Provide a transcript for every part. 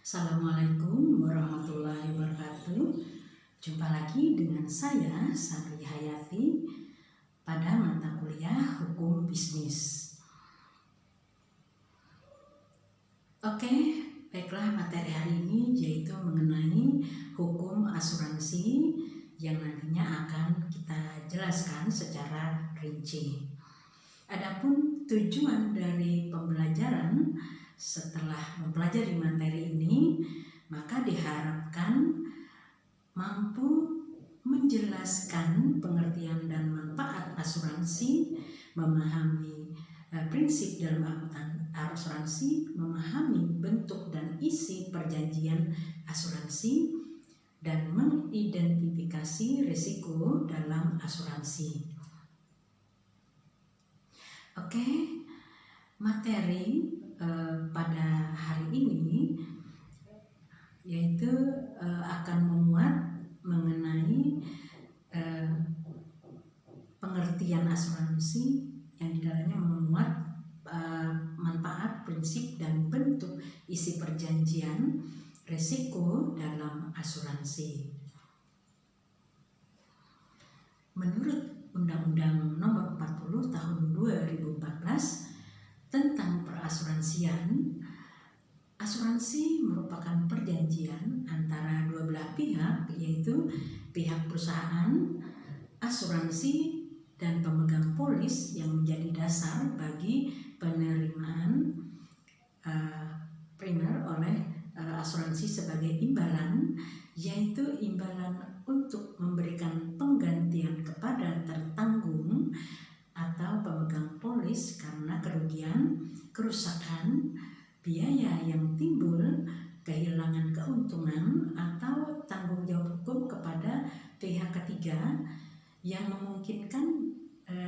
Assalamualaikum warahmatullahi wabarakatuh. Jumpa lagi dengan saya, Sari Hayati, pada mata kuliah Hukum Bisnis. Oke, baiklah, materi hari ini yaitu mengenai hukum asuransi yang nantinya akan kita jelaskan secara rinci. Adapun tujuan dari pembelajaran setelah mempelajari materi ini, maka diharapkan mampu menjelaskan pengertian dan manfaat asuransi, memahami prinsip dalam asuransi, memahami bentuk dan isi perjanjian asuransi, dan mengidentifikasi risiko dalam asuransi. Oke, materi pada hari ini yaitu akan memuat mengenai pengertian asuransi yang di dalamnya memuat manfaat, prinsip, dan bentuk isi perjanjian risiko dalam asuransi. Menurut Undang-Undang Nomor 40 Tahun 2014 tentang perasuransian, asuransi merupakan perjanjian antara dua belah pihak, yaitu pihak perusahaan, asuransi, dan pemegang polis yang menjadi dasar bagi penerimaan primer oleh asuransi sebagai imbalan, yaitu imbalan untuk memberikan penggantian kepada tertanggung atau pemegang polis karena kerugian, kerusakan, biaya yang timbul, kehilangan keuntungan, atau tanggung jawab hukum kepada pihak ketiga yang memungkinkan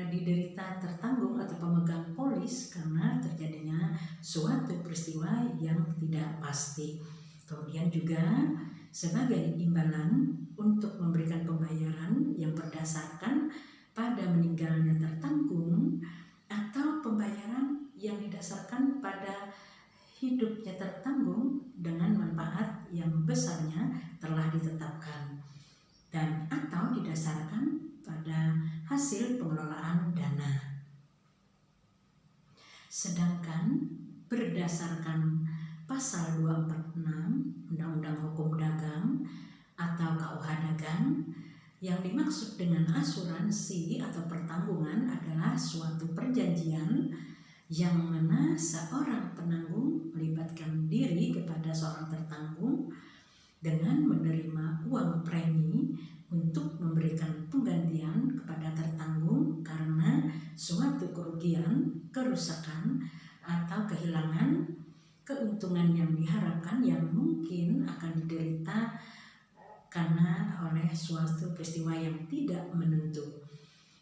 diderita tertanggung atau pemegang polis karena terjadinya suatu peristiwa yang tidak pasti. Kemudian juga sebagai imbalan untuk memberikan pembayaran yang berdasarkan pada meninggalnya tertanggung atau pembayaran yang didasarkan pada hidupnya tertanggung dengan manfaat yang besarnya telah ditetapkan dan atau didasarkan pada hasil pengelolaan dana. Sedangkan berdasarkan pasal 246 Undang-Undang Hukum Dagang atau KUH Dagang, yang dimaksud dengan asuransi atau pertanggungan adalah suatu perjanjian yang mana seorang penanggung melibatkan diri kepada seorang tertanggung dengan menerima uang premi untuk memberikan penggantian kepada tertanggung karena suatu kerugian, kerusakan, atau kehilangan keuntungan yang diharapkan yang mungkin akan diderita karena oleh suatu peristiwa yang tidak menentu.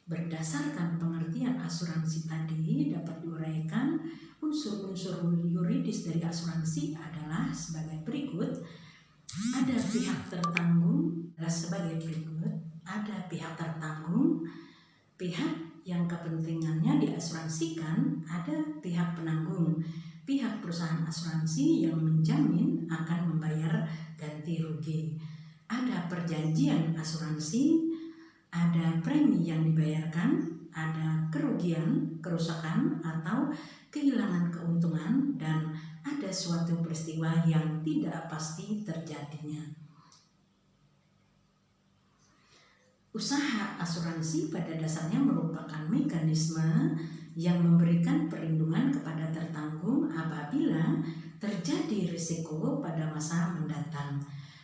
Berdasarkan pengertian asuransi tadi dapat diuraikan unsur-unsur yuridis dari asuransi adalah sebagai berikut. Ada pihak tertanggung adalah sebagai berikut. Ada pihak tertanggung, pihak yang kepentingannya diasuransikan, ada pihak penanggung, pihak perusahaan asuransi yang menjamin akan membayar ganti rugi. Ada perjanjian asuransi, ada premi yang dibayarkan, ada kerugian, kerusakan, atau kehilangan keuntungan, dan ada suatu peristiwa yang tidak pasti terjadinya. Usaha asuransi pada dasarnya merupakan mekanisme yang memberikan perlindungan kepada tertanggung apabila terjadi risiko pada masa mendatang.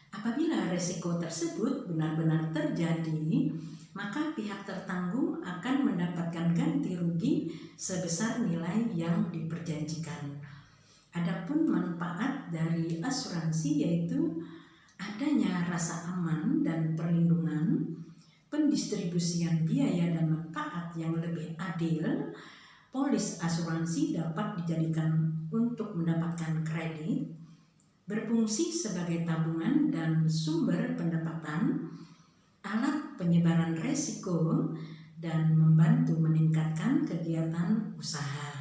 Apabila risiko tersebut benar-benar terjadi, maka pihak tertanggung akan mendapatkan ganti rugi sebesar nilai yang diperjanjikan. Adapun manfaat dari asuransi yaitu adanya rasa aman dan perlindungan, pendistribusian biaya dan manfaat yang lebih adil. Polis asuransi dapat dijadikan untuk mendapatkan kredit, berfungsi sebagai tabungan dan sumber pendapatan, alat penyebaran risiko, dan membantu meningkatkan kegiatan usaha.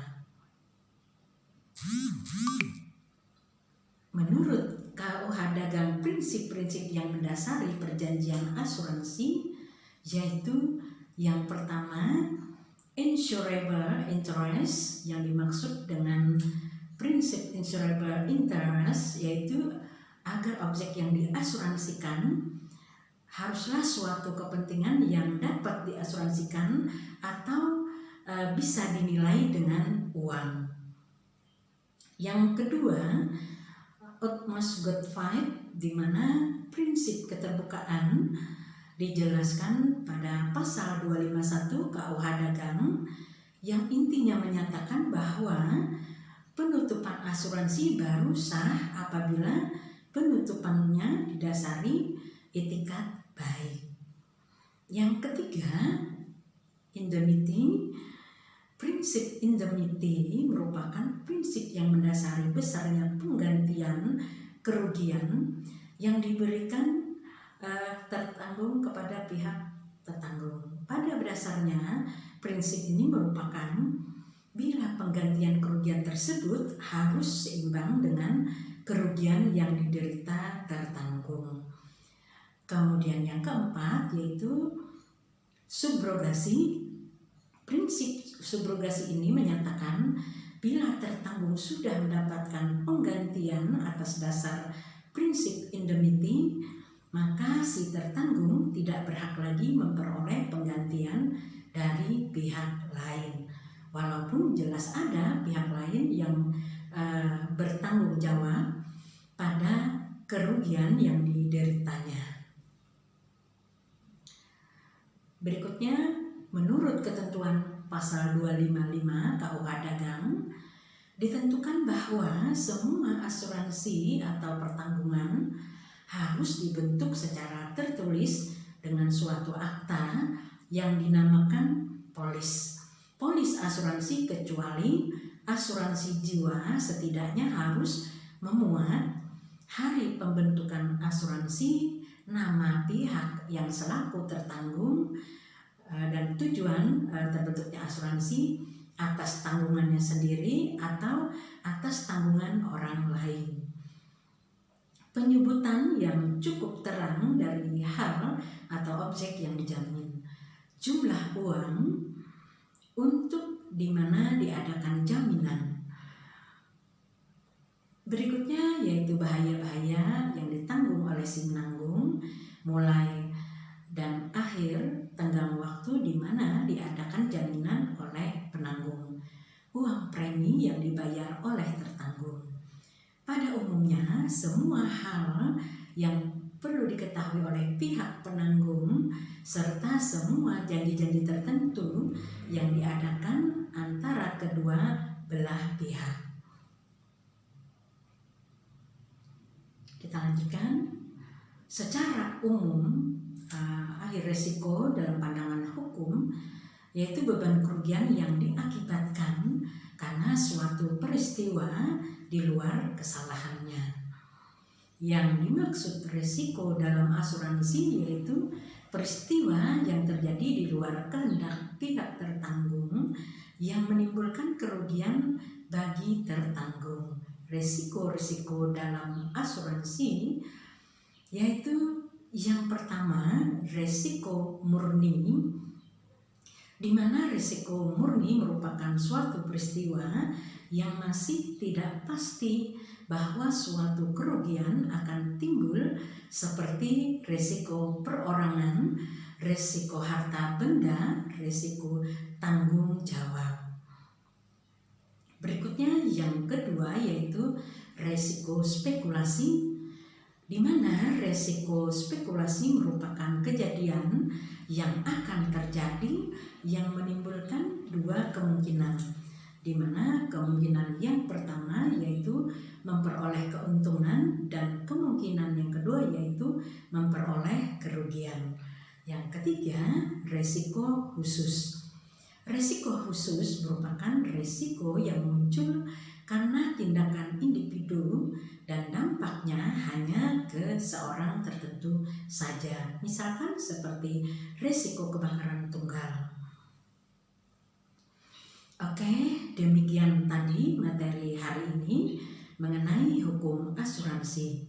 Menurut KUH Dagang prinsip-prinsip yang mendasari perjanjian asuransi, yaitu yang pertama insurable interest. Yang dimaksud dengan prinsip insurable interest yaitu agar objek yang diasuransikan haruslah suatu kepentingan yang dapat diasuransikan atau bisa dinilai dengan uang. Yang kedua, utmost good faith, di mana prinsip keterbukaan dijelaskan pada pasal 251 KUH Dagang yang intinya menyatakan bahwa penutupan asuransi baru sah apabila penutupannya didasari itikat baik. Yang ketiga, indemnity. Prinsip indemnity merupakan prinsip yang mendasari besarnya penggantian kerugian yang diberikan tertanggung kepada pihak tertanggung. Pada dasarnya, prinsip ini merupakan bila penggantian kerugian tersebut harus seimbang dengan kerugian yang diderita tertanggung. Kemudian yang keempat yaitu subrogasi. Prinsip subrogasi ini menyatakan bila tertanggung sudah mendapatkan penggantian atas dasar prinsip indemnity, maka si tertanggung tidak berhak lagi memperoleh penggantian dari pihak lain. Walaupun jelas ada pihak lain yang bertanggung jawab pada kerugian yang dideritanya. Berikutnya, menurut ketentuan pasal 255 KUH Dagang, ditentukan bahwa semua asuransi atau pertanggungan harus dibentuk secara tertulis dengan suatu akta yang dinamakan polis. Polis asuransi kecuali asuransi jiwa setidaknya harus memuat hari pembentukan asuransi, nama pihak yang selaku tertanggung, dan tujuan terbentuknya asuransi atas tanggungannya sendiri atau atas tanggungan orang lain. Penyebutan yang cukup terang dari hal atau objek yang dijamin, jumlah uang untuk di mana diadakan jaminan. Berikutnya yaitu bahaya-bahaya yang ditanggung oleh si menanggung, mulai dan akhir tenggang waktu di mana diadakan jaminan oleh penanggung, uang premi yang dibayar oleh tertanggung. Pada umumnya, semua hal yang perlu diketahui oleh pihak penanggung serta semua janji-janji tertentu yang diadakan antara kedua belah pihak. Kita lanjutkan. Secara umum, akhir resiko dalam pandangan hukum yaitu beban kerugian yang diakibatkan karena suatu peristiwa di luar kesalahannya. Yang dimaksud resiko dalam asuransi yaitu peristiwa yang terjadi di luar kehendak pihak tertanggung yang menimbulkan kerugian bagi tertanggung. Resiko-resiko dalam asuransi yaitu yang pertama, resiko murni, di mana resiko murni merupakan suatu peristiwa yang masih tidak pasti bahwa suatu kerugian akan timbul, seperti resiko perorangan, resiko harta benda, resiko tanggung jawab. Berikutnya yang kedua yaitu resiko spekulasi, di mana resiko spekulasi merupakan kejadian yang akan terjadi yang menimbulkan dua kemungkinan, di mana kemungkinan yang pertama yaitu memperoleh keuntungan dan kemungkinan yang kedua yaitu memperoleh kerugian. Yang ketiga, resiko khusus. Resiko khusus merupakan resiko yang muncul karena tindakan individu dan dampaknya hanya ke seorang tertentu saja. Misalkan seperti resiko kebakaran tunggal. Oke, demikian tadi materi hari ini mengenai hukum asuransi.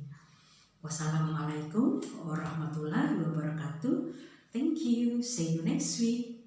Wassalamualaikum warahmatullahi wabarakatuh. Thank you. See you next week.